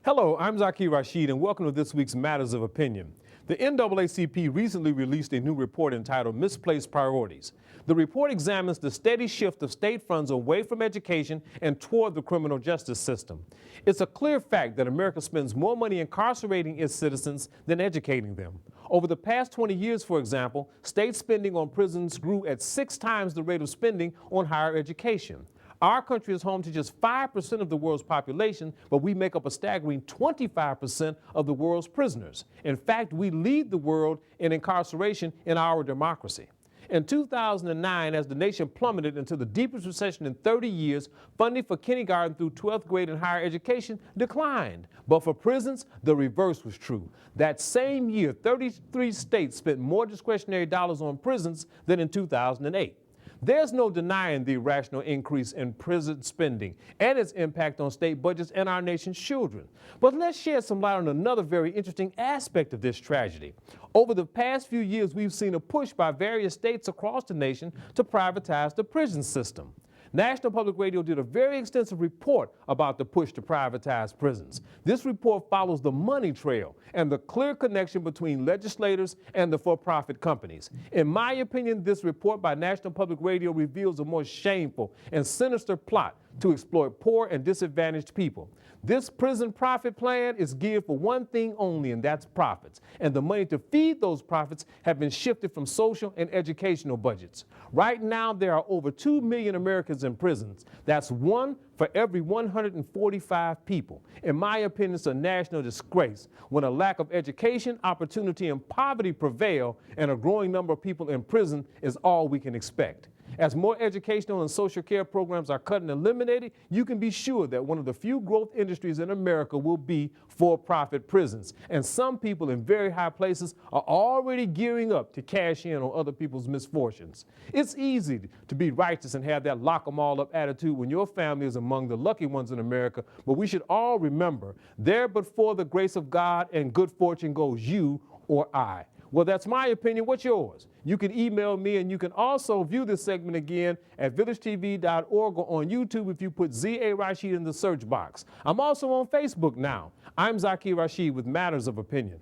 Hello, I'm ZARASHID, and welcome to this week's Matters of Opinion. The NAACP recently released a new report entitled Misplaced Priorities. The report examines the steady shift of state funds away from education and toward the criminal justice system. It's a clear fact that America spends more money incarcerating its citizens than educating them. Over the past 20 years, for example, state spending on prisons grew at 6 times the rate of spending on higher education. Our country is home to just 5% of the world's population, but we make up a staggering 25% of the world's prisoners. In fact, we lead the world in incarceration in our democracy. In 2009, as the nation plummeted into the deepest recession in 30 years, funding for kindergarten through 12th grade and higher education declined. But for prisons, the reverse was true. That same year, 33 states spent more discretionary dollars on prisons than in 2008. There's no denying the irrational increase in prison spending and its impact on state budgets and our nation's children. But let's shed some light on another very interesting aspect of this tragedy. Over the past few years, we've seen a push by various states across the nation to privatize the prison system. National Public Radio did a very extensive report about the push to privatize prisons. This report follows the money trail and the clear connection between legislators and the for-profit companies. In my opinion, this report by National Public Radio reveals a more shameful and sinister plot to exploit poor and disadvantaged people. This prison profit plan is geared for one thing only, and that's profits. And the money to feed those profits have been shifted from social and educational budgets. Right now, there are over 2 million Americans in prisons. That's 1 for every 145 people. In my opinion, it's a national disgrace when a lack of education, opportunity, and poverty prevail, and a growing number of people in prison is all we can expect. As more educational and social care programs are cut and eliminated, you can be sure that one of the few growth industries in America will be for-profit prisons. And some people in very high places are already gearing up to cash in on other people's misfortunes. It's easy to be righteous and have that lock 'em all up attitude when your family is among the lucky ones in America, but we should all remember, there but for the grace of God and good fortune goes you or I. Well, that's my opinion. What's yours? You can email me, and you can also view this segment again at villagetv.org or on YouTube if you put ZARASHID in the search box. I'm also on Facebook now. I'm ZARASHID with Matters of Opinion.